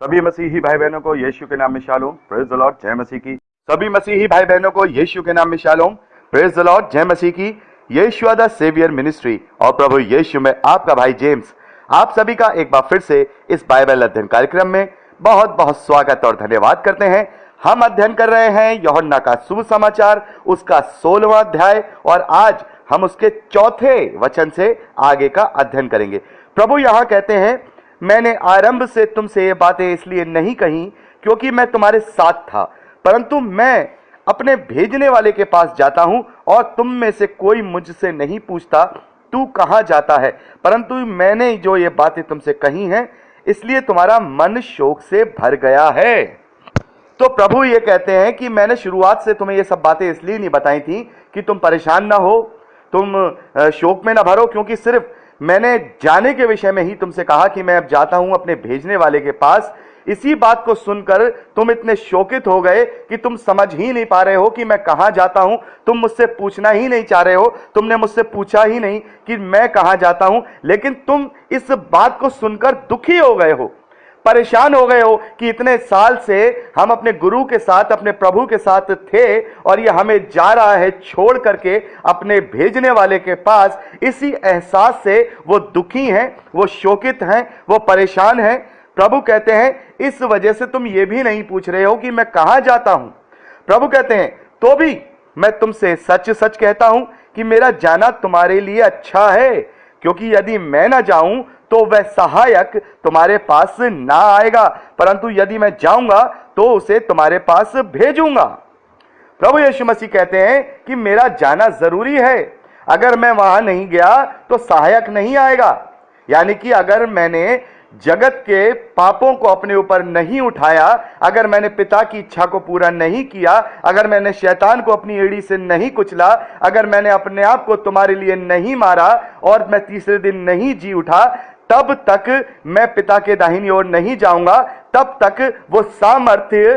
सभी मसीही भाई बहनों को यीशु के नाम में शालोम, प्रेज द लॉर्ड, जय मसीह की। सभी मसीही भाई बहनों को यीशु के नाम में शालोम, प्रेज द लॉर्ड, जय मसीह की। यीशु द सेवियर मिनिस्ट्री और प्रभु यीशु में आपका भाई जेम्स आप सभी का एक बार फिर से इस बाइबल अध्ययन कार्यक्रम में बहुत बहुत स्वागत और धन्यवाद करते हैं। हम अध्ययन कर रहे हैं यूहन्ना का सुसमाचार, उसका 16वां अध्याय, और आज हम उसके चौथे वचन से आगे का अध्ययन करेंगे। प्रभु यहां कहते हैं, मैंने आरंभ से तुमसे ये बातें इसलिए नहीं कही क्योंकि मैं तुम्हारे साथ था, परंतु मैं अपने भेजने वाले के पास जाता हूं और तुम में से कोई मुझसे नहीं पूछता तू कहां जाता है, परंतु मैंने जो ये बातें तुमसे कही हैं इसलिए तुम्हारा मन शोक से भर गया है। तो प्रभु ये कहते हैं कि मैंने शुरुआत से तुम्हें ये सब बातें इसलिए नहीं बताई थी कि तुम परेशान ना हो, तुम शोक में ना भरो, क्योंकि सिर्फ मैंने जाने के विषय में ही तुमसे कहा कि मैं अब जाता हूं अपने भेजने वाले के पास। इसी बात को सुनकर तुम इतने शोकित हो गए कि तुम समझ ही नहीं पा रहे हो कि मैं कहां जाता हूं। तुम मुझसे पूछना ही नहीं चाह रहे हो, तुमने मुझसे पूछा ही नहीं कि मैं कहां जाता हूं, लेकिन तुम इस बात को सुनकर दुखी हो गए हो, परेशान हो गए हो कि इतने साल से हम अपने गुरु के साथ, अपने प्रभु के साथ थे और ये हमें जा रहा है छोड़ करके अपने भेजने वाले के पास। इसी एहसास से वो दुखी हैं, वो शोकित हैं, वो परेशान हैं। प्रभु कहते हैं इस वजह से तुम ये भी नहीं पूछ रहे हो कि मैं कहां जाता हूं। प्रभु कहते हैं तो भी मैं तुमसे सच सच कहता हूं कि मेरा जाना तुम्हारे लिए अच्छा है, क्योंकि यदि मैं ना जाऊं तो वह सहायक तुम्हारे पास ना आएगा, परंतु यदि मैं जाऊंगा तो उसे तुम्हारे पास भेजूंगा। प्रभु यीशु मसीह कहते हैं कि मेरा जाना जरूरी है। अगर मैं वहां नहीं गया तो सहायक नहीं आएगा। यानी कि अगर मैंने जगत के पापों को अपने ऊपर नहीं उठाया, अगर मैंने पिता की इच्छा को पूरा नहीं किया, अगर मैंने शैतान को अपनी एड़ी से नहीं कुचला, अगर मैंने अपने आप को तुम्हारे लिए नहीं मारा और मैं तीसरे दिन नहीं जी उठा, तब तक मैं पिता के दाहिनी ओर नहीं जाऊंगा। तब तक वो सामर्थ्य,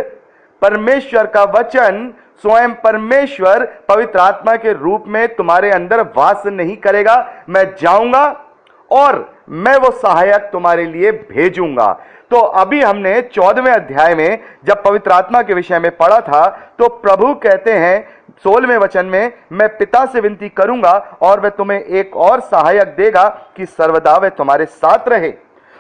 परमेश्वर का वचन, स्वयं परमेश्वर पवित्र आत्मा के रूप में तुम्हारे अंदर वास नहीं करेगा। मैं जाऊंगा और मैं वो सहायक तुम्हारे लिए भेजूंगा। तो अभी हमने 14वें अध्याय में जब पवित्र आत्मा के विषय में पढ़ा था, तो प्रभु कहते हैं 16वें वचन में, मैं पिता से विनती करूंगा और वह तुम्हें एक और सहायक देगा कि सर्वदा वह तुम्हारे साथ रहे।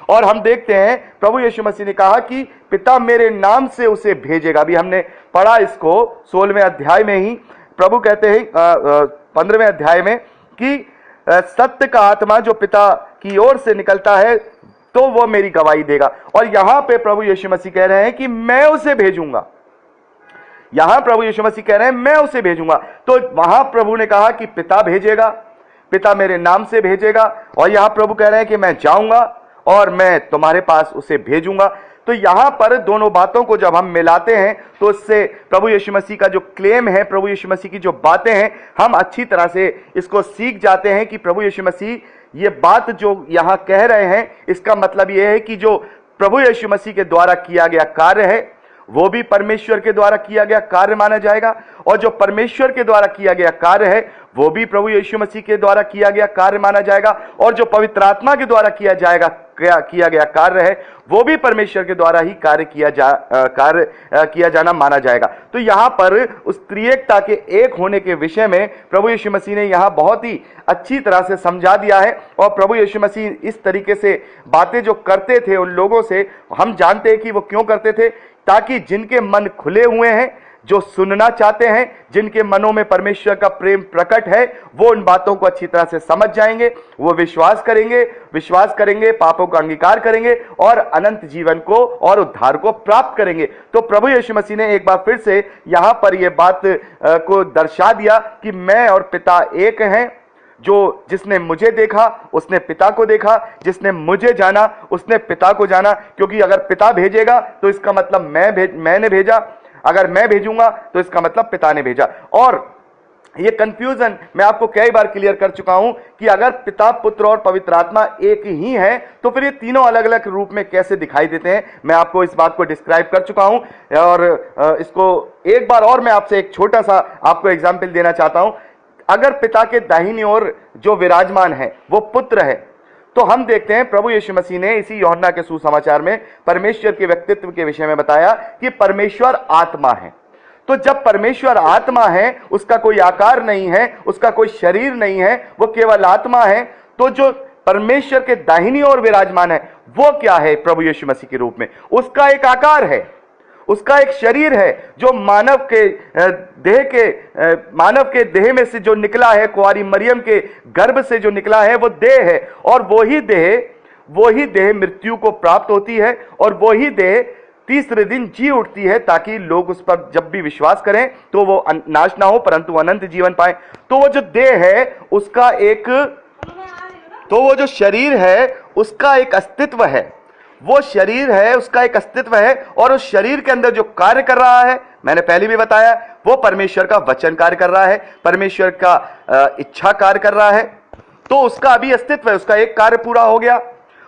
और हम देखते हैं प्रभु यीशु मसीह ने कहा कि पिता मेरे नाम से उसे भेजेगा। अभी हमने पढ़ा इसको 16वें अध्याय में ही। प्रभु कहते हैं 15वें अध्याय में कि सत्य का आत्मा जो पिता की ओर से निकलता है तो वो मेरी गवाही देगा। और यहां पे प्रभु यीशु मसीह कह रहे हैं कि मैं उसे भेजूंगा। यहां प्रभु यीशु मसीह कह रहे हैं मैं उसे भेजूंगा। तो वहां प्रभु ने कहा कि पिता भेजेगा, पिता मेरे नाम से भेजेगा, और यहां प्रभु कह रहे हैं कि मैं जाऊंगा और मैं तुम्हारे पास उसे भेजूंगा। तो यहां पर दोनों बातों को जब हम मिलाते हैं तो इससे प्रभु यीशु मसीह का जो क्लेम है, प्रभु यीशु मसीह की जो बातें हैं, हम अच्छी तरह से इसको सीख जाते हैं कि प्रभु यीशु मसीह ये बात जो यहां कह रहे हैं, इसका मतलब यह है कि जो प्रभु यीशु मसीह के द्वारा किया गया कार्य है वो भी परमेश्वर के द्वारा किया गया कार्य माना जाएगा, और जो परमेश्वर के द्वारा किया गया कार्य है वो भी प्रभु यीशु मसीह के द्वारा किया गया कार्य माना जाएगा, और जो पवित्र आत्मा के द्वारा किया गया कार्य है वो भी परमेश्वर के द्वारा ही कार्य किया जाना माना जाएगा। तो यहां पर उस त्रिएकता के एक होने के विषय में प्रभु यीशु मसीह ने यहां बहुत ही अच्छी तरह से समझा दिया है। और प्रभु यीशु मसीह इस तरीके से बातें जो करते थे उन लोगों से, हम जानते हैं कि वो क्यों करते थे, ताकि जिनके मन खुले हुए हैं, जो सुनना चाहते हैं, जिनके मनों में परमेश्वर का प्रेम प्रकट है, वो उन बातों को अच्छी तरह से समझ जाएंगे, वो विश्वास करेंगे, पापों का अंगीकार करेंगे और अनंत जीवन को और उद्धार को प्राप्त करेंगे। तो प्रभु यीशु मसीह ने एक बार फिर से यहां पर यह बात को दर्शा दिया कि मैं और पिता एक हैं। जो जिसने मुझे देखा उसने पिता को देखा, जिसने मुझे जाना उसने पिता को जाना। क्योंकि अगर पिता भेजेगा तो इसका मतलब मैंने भेजा, अगर मैं भेजूंगा तो इसका मतलब पिता ने भेजा। और ये कंफ्यूजन मैं आपको कई बार क्लियर कर चुका हूं कि अगर पिता, पुत्र और पवित्र आत्मा एक ही है तो फिर ये तीनों अलग अलग रूप में कैसे दिखाई देते हैं, मैं आपको इस बात को डिस्क्राइब कर चुका हूं। और इसको एक बार और मैं आपसे एक छोटा सा आपको एग्जाम्पल देना चाहता हूं। अगर पिता के दाहिनी ओर जो विराजमान है वो पुत्र है, तो हम देखते हैं प्रभु यीशु मसीह ने इसी यूहन्ना के सुसमाचार में परमेश्वर के व्यक्तित्व के विषय में बताया कि परमेश्वर आत्मा है। तो जब परमेश्वर आत्मा है, उसका कोई आकार नहीं है, उसका कोई शरीर नहीं है, वो केवल आत्मा है, तो जो परमेश्वर के दाहिनी ओर विराजमान है वो क्या है? प्रभु यीशु मसीह के रूप में उसका एक आकार है, उसका एक शरीर है जो मानव के देह में से जो निकला है, कुंवारी मरियम के गर्भ से जो निकला है वो देह है, और वही देह मृत्यु को प्राप्त होती है, और वही देह तीसरे दिन जी उठती है, ताकि लोग उस पर जब भी विश्वास करें तो वो नाश ना हो परंतु अनंत जीवन पाए। तो वो जो देह है उसका तो वो जो शरीर है उसका एक अस्तित्व है, वो शरीर है उसका एक अस्तित्व है, और उस शरीर के अंदर जो कार्य कर रहा है, मैंने पहले भी बताया, वो परमेश्वर का वचन कार्य कर रहा है, परमेश्वर का इच्छा कार्य कर रहा है। तो उसका अभी अस्तित्व है, उसका एक कार्य पूरा हो गया।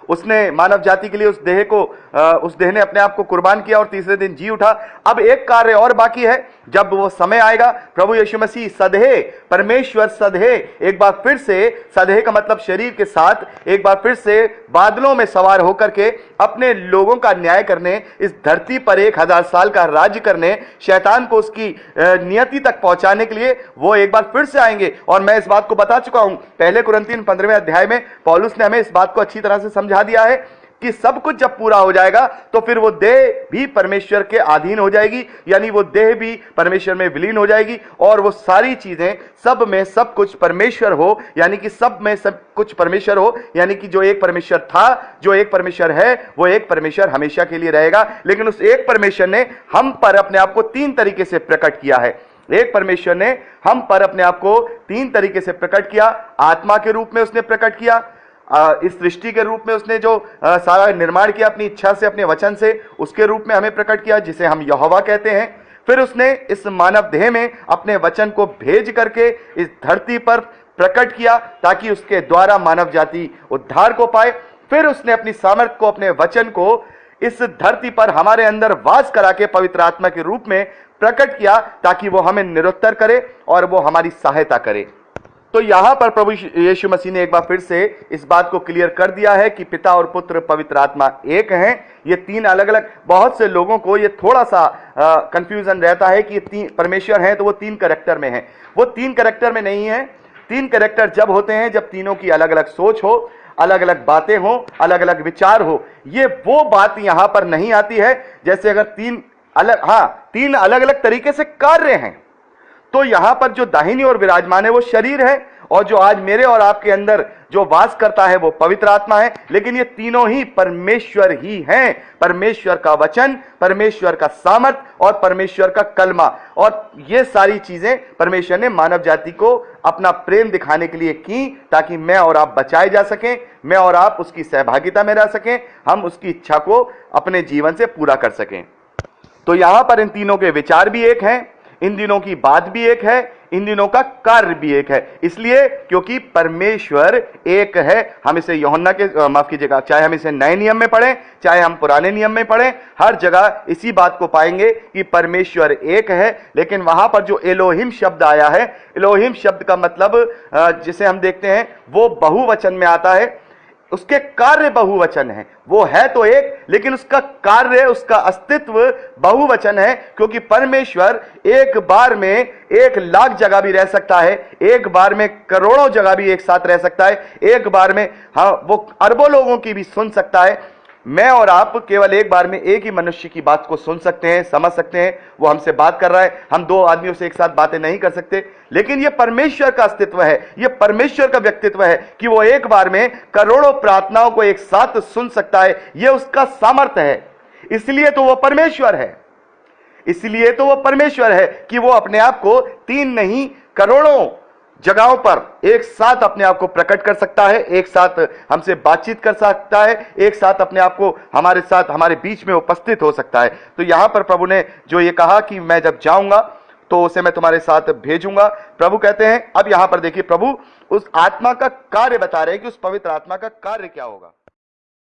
उसने मानव जाति के लिए उस देह ने अपने आप को कुर्बान किया और तीसरे दिन जी उठा। अब एक कार्य और बाकी है, जब वो समय आएगा प्रभु यीशु मसीह सधे, परमेश्वर सधे, एक बार फिर से, सधे का मतलब शरीर के साथ एक बार फिर से बादलों में सवार होकर के अपने लोगों का न्याय करने, इस धरती पर 1000 साल का राज्य करने, शैतान को उसकी नियति तक पहुंचाने के लिए वो एक बार फिर से आएंगे। और मैं इस बात को बता चुका हूं, पहले कुरिन्थियों 15वें अध्याय में पौलुस ने हमें इस बात को अच्छी तरह से समझा दिया है कि सब कुछ जब पूरा हो जाएगा तो फिर वो देह भी परमेश्वर के अधीन हो जाएगी, यानी वो देह भी परमेश्वर में विलीन हो जाएगी, और वो सारी चीजें, सब में सब कुछ परमेश्वर हो, यानी कि सब में सब कुछ परमेश्वर हो, यानी कि जो एक परमेश्वर था, जो एक परमेश्वर है, वो एक परमेश्वर हमेशा के लिए रहेगा। लेकिन उस एक परमेश्वर ने हम पर अपने आप को 3 तरीके से प्रकट किया है। एक परमेश्वर ने हम पर अपने आप को 3 तरीके से प्रकट किया। आत्मा के रूप में उसने प्रकट किया, इस सृष्टि के रूप में उसने जो सारा निर्माण किया अपनी इच्छा से, अपने वचन से, उसके रूप में हमें प्रकट किया, जिसे हम यहोवा कहते हैं। फिर उसने इस मानव देह में अपने वचन को भेज करके इस धरती पर प्रकट किया, ताकि उसके द्वारा मानव जाति उद्धार को पाए। फिर उसने अपनी सामर्थ को, अपने वचन को इस धरती पर हमारे अंदर वास करा के पवित्र आत्मा के रूप में प्रकट किया, ताकि वो हमें निरुत्तर करे और वो हमारी सहायता करे। तो यहां पर प्रभु यीशु मसीह ने एक बार फिर से इस बात को क्लियर कर दिया है कि पिता और पुत्र पवित्र आत्मा एक हैं। ये 3 अलग अलग, बहुत से लोगों को ये थोड़ा सा कंफ्यूजन रहता है कि ये 3 परमेश्वर हैं तो वो 3 कैरेक्टर में हैं। वो 3 कैरेक्टर में नहीं है। 3 कैरेक्टर जब होते हैं जब तीनों की अलग अलग सोच हो, अलग अलग बातें हो, अलग अलग विचार हो। ये वो बात यहां पर नहीं आती है जैसे अगर 3 अलग अलग तरीके से कार्य हैं। तो यहां पर जो दाहिनी ओर विराजमान है वो शरीर है, और जो आज मेरे और आपके अंदर जो वास करता है वो पवित्र आत्मा है। लेकिन ये तीनों ही परमेश्वर ही हैं। परमेश्वर का वचन, परमेश्वर का सामर्थ और परमेश्वर का कलमा। और ये सारी चीजें परमेश्वर ने मानव जाति को अपना प्रेम दिखाने के लिए की, ताकि मैं और आप बचाए जा सकें, मैं और आप उसकी सहभागिता में रह सकें, हम उसकी इच्छा को अपने जीवन से पूरा कर सकें। तो यहां पर इन तीनों के विचार भी एक हैं, इन दिनों की बात भी एक है, इन दिनों का कार्य भी एक है। इसलिए क्योंकि परमेश्वर एक है। हम इसे यूहन्ना के माफ कीजिएगा, चाहे हम इसे नए नियम में पढ़ें, चाहे हम पुराने नियम में पढ़ें, हर जगह इसी बात को पाएंगे कि परमेश्वर एक है। लेकिन वहां पर जो एलोहिम शब्द आया है, एलोहिम शब्द का मतलब जिसे हम देखते हैं वो बहुवचन में आता है। उसके कार्य बहुवचन है, वो है तो एक, लेकिन उसका कार्य, उसका अस्तित्व बहुवचन है। क्योंकि परमेश्वर एक बार में 1,00,000 जगह भी रह सकता है, एक बार में करोड़ों जगह भी एक साथ रह सकता है, एक बार में वो अरबों लोगों की भी सुन सकता है। मैं और आप केवल एक बार में एक ही मनुष्य की बात को सुन सकते हैं, समझ सकते हैं, वो हमसे बात कर रहा है। हम 2 आदमियों से एक साथ बातें नहीं कर सकते। लेकिन यह परमेश्वर का अस्तित्व है, यह परमेश्वर का व्यक्तित्व है कि वो एक बार में करोड़ों प्रार्थनाओं को एक साथ सुन सकता है। यह उसका सामर्थ्य है। इसलिए तो वो परमेश्वर है, इसलिए तो वो परमेश्वर है कि वो अपने आप को 3 नहीं करोड़ों जगहों पर एक साथ अपने आप को प्रकट कर सकता है, एक साथ हमसे बातचीत कर सकता है, एक साथ अपने आप को हमारे साथ, हमारे बीच में उपस्थित हो सकता है। तो यहां पर प्रभु ने जो ये कहा कि मैं जब जाऊंगा तो उसे मैं तुम्हारे साथ भेजूंगा, प्रभु कहते हैं। अब यहां पर देखिए, प्रभु उस आत्मा का कार्य बता रहे हैं कि उस पवित्र आत्मा का कार्य क्या होगा।